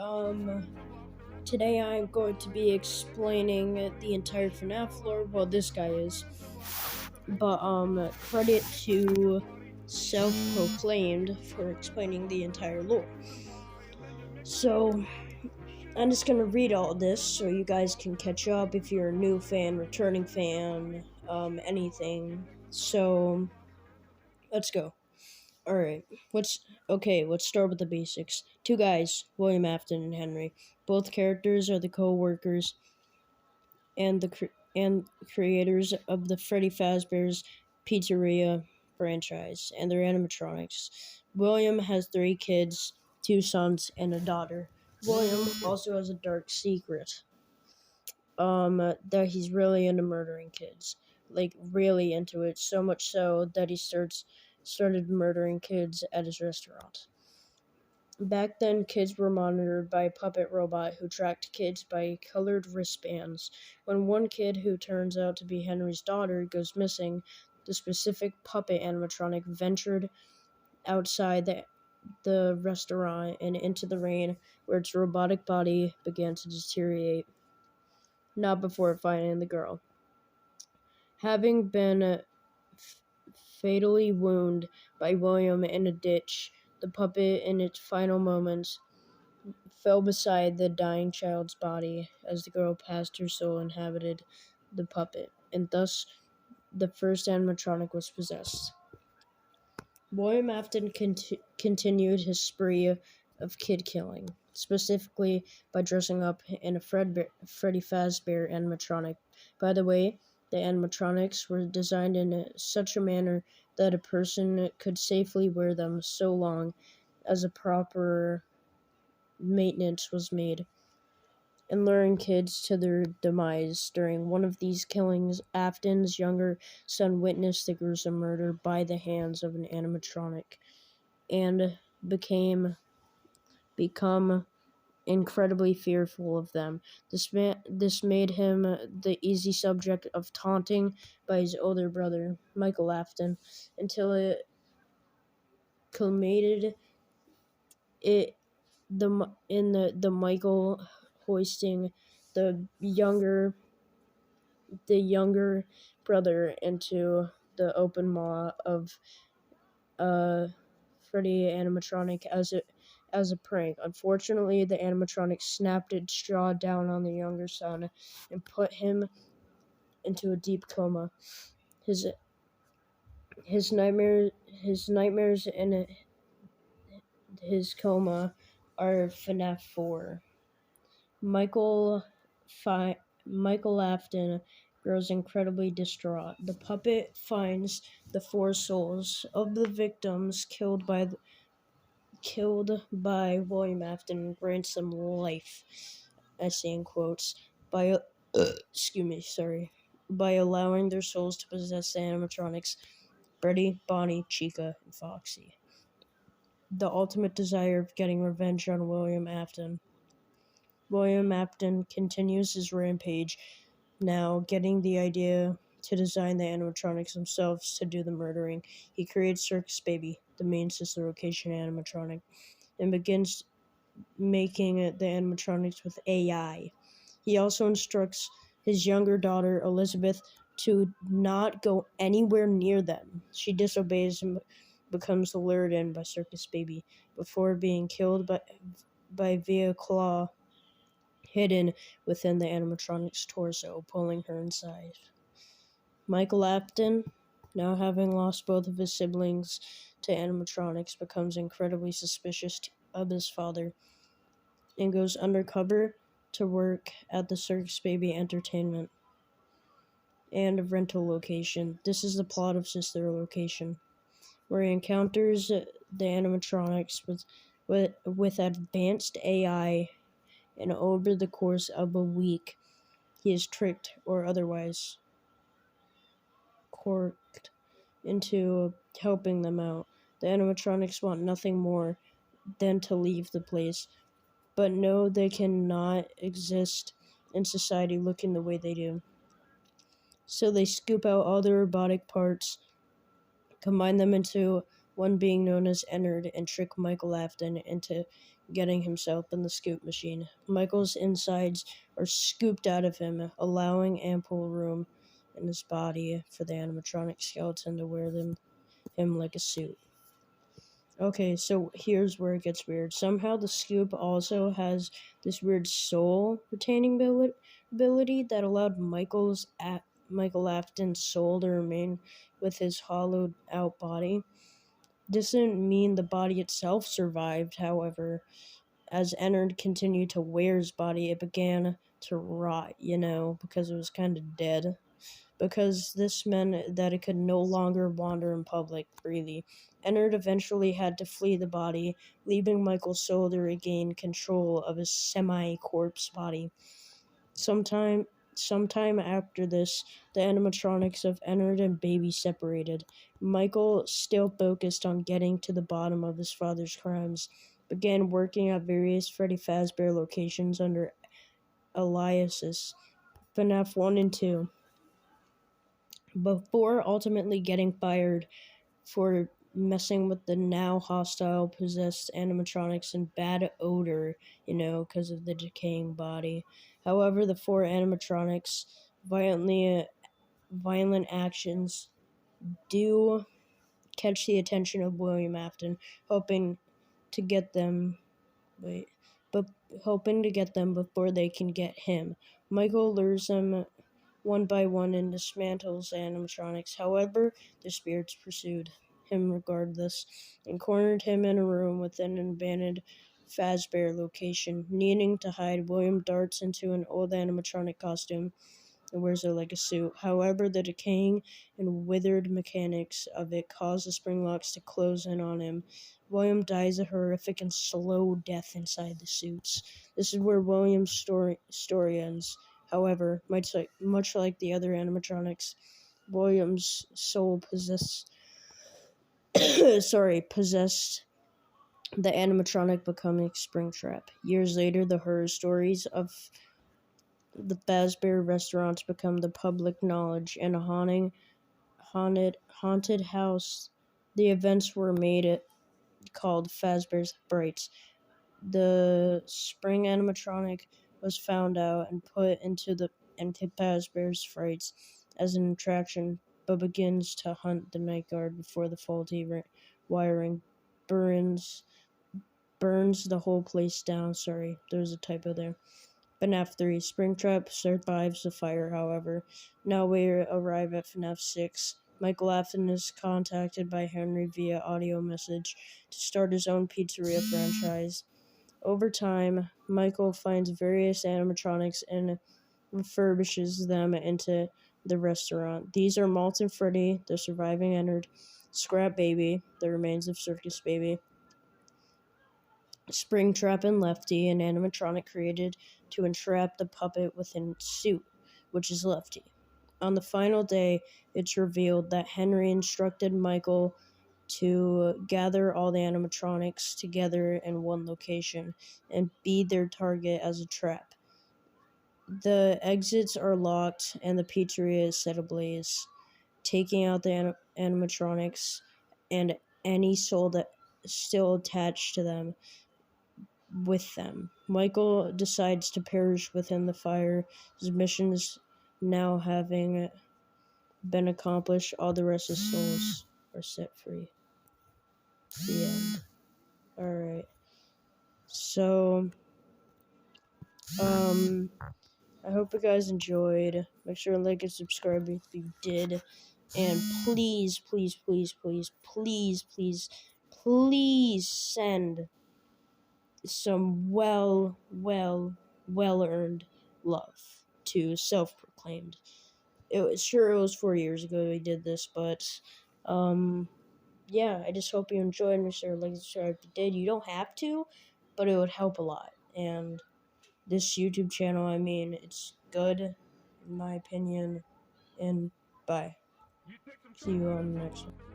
Um, Today I'm going to be explaining the entire FNAF lore. Well, this guy is, but credit to self-proclaimed for explaining the entire lore. So I'm just gonna read all this so you guys can catch up if you're a new fan, returning fan, anything. So let's go. All right. Let's start with the basics. Two guys, William Afton and Henry. Both characters are the co-workers and and creators of the Freddy Fazbear's Pizzeria franchise and their animatronics. William has three kids, two sons and a daughter. William also has a dark secret. That he's really into murdering kids. Like really into it, so much so that started murdering kids at his restaurant. Back then, kids were monitored by a puppet robot who tracked kids by colored wristbands. When one kid, who turns out to be Henry's daughter, goes missing, the specific puppet animatronic ventured outside the restaurant and into the rain, where its robotic body began to deteriorate, not before finding the girl. Having been fatally wounded by William in a ditch, the puppet, in its final moments, fell beside the dying child's body as the girl passed her soul inhabited the puppet, and thus the first animatronic was possessed. William Afton continued his spree of kid killing, specifically by dressing up in a Freddy Fazbear animatronic. By the way, the animatronics were designed in such a manner that a person could safely wear them so long as a proper maintenance was made, and luring kids to their demise. During one of these killings, Afton's younger son witnessed the gruesome murder by the hands of an animatronic and become incredibly fearful of them. This made him the easy subject of taunting by his older brother, Michael Afton, until it culminated it the Michael hoisting the younger brother into the open maw of uh Freddy animatronic as a prank. Unfortunately, the animatronic snapped its jaw down on the younger son and put him into a deep coma. His nightmares in his coma are FNAF 4. Michael Fi- Michael Afton grows incredibly distraught. The puppet finds the four souls of the victims killed by William Afton and grants them life. I say in quotes by by allowing their souls to possess the animatronics Freddy, Bonnie, Chica, and Foxy. The ultimate desire of getting revenge on William Afton. William Afton continues his rampage, now getting the idea to design the animatronics themselves to do the murdering. He creates Circus Baby, the main sister location animatronic, and begins making the animatronics with AI. He also instructs his younger daughter, Elizabeth, to not go anywhere near them. She disobeys and becomes lured in by Circus Baby before being killed by via claw hidden within the animatronic's torso, pulling her inside. Michael Afton, now having lost both of his siblings to animatronics, becomes incredibly suspicious of his father and goes undercover to work at the Circus Baby Entertainment and rental location. This is the plot of Sister Location, where he encounters the animatronics with advanced AI, and over the course of a week, he is tricked or otherwise corked into helping them out. The animatronics want nothing more than to leave the place, but know they cannot exist in society looking the way they do. So they scoop out all the robotic parts, combine them into one being known as Ennard, and trick Michael Afton into getting himself in the scoop machine. Michael's insides are scooped out of him, allowing ample room in his body for the animatronic skeleton to wear him like a suit. Okay, so here's where it gets weird. Somehow the scoop also has this weird soul retaining ability that allowed Michael Afton's soul to remain with his hollowed out body. This didn't mean the body itself survived, however. As Ennard continued to wear his body, it began to rot, because it was kind of dead. Because this meant that it could no longer wander in public freely. Ennard eventually had to flee the body, leaving Michael's soul to regain control of his semi-corpse body. Sometime after this, the animatronics of Ennard and Baby separated. Michael, still focused on getting to the bottom of his father's crimes, began working at various Freddy Fazbear locations under aliases FNAF 1 and 2. Before ultimately getting fired for messing with the now hostile possessed animatronics and bad odor, because of the decaying body. However, the four animatronics' violent actions do catch the attention of William Afton, hoping to get them before they can get him. Michael lures them one by one and dismantles the animatronics. However, their spirits pursued him regardless and cornered him in a room within an abandoned Fazbear location. Needing to hide, William darts into an old animatronic costume and wears it like a suit. However, the decaying and withered mechanics of it cause the spring locks to close in on him. William dies a horrific and slow death inside the suits. This is where William's story ends. However, much like the other animatronics, William's soul possessed the animatronic becoming Springtrap. Years later, the horror stories of the Fazbear restaurants become the public knowledge, and a haunted house. The events were made called Fazbear's Frights. The spring animatronic was found out and put into Fazbear's Frights as an attraction, but begins to hunt the night guard before the faulty wiring burns the whole place down. Sorry, there's a typo there. FNAF 3. Springtrap survives the fire, however. Now we arrive at FNAF 6. Michael Afton is contacted by Henry via audio message to start his own pizzeria franchise. Over time, Michael finds various animatronics and refurbishes them into the restaurant. These are Molten Freddy, the surviving Ennard, Scrap Baby, the remains of Circus Baby, Springtrap, and Lefty, an animatronic created to entrap the puppet within its suit, which is Lefty. On the final day, it's revealed that Henry instructed Michael to gather all the animatronics together in one location and be their target as a trap. The exits are locked and the pizzeria is set ablaze, taking out the animatronics and any soul that is still attached to them with them. Michael decides to perish within the fire. His missions now having been accomplished, all the rest of his souls are set free. The end. Alright. So, I hope you guys enjoyed. Make sure to like and subscribe if you did. And please, please, please, please, please, please, please send some well-earned love to Self-Proclaimed. It was 4 years ago we did this, but, yeah, I just hope you enjoyed. Make sure to like and subscribe if you did. You don't have to, but it would help a lot. And this YouTube channel, it's good, in my opinion. And bye. See you on the next one.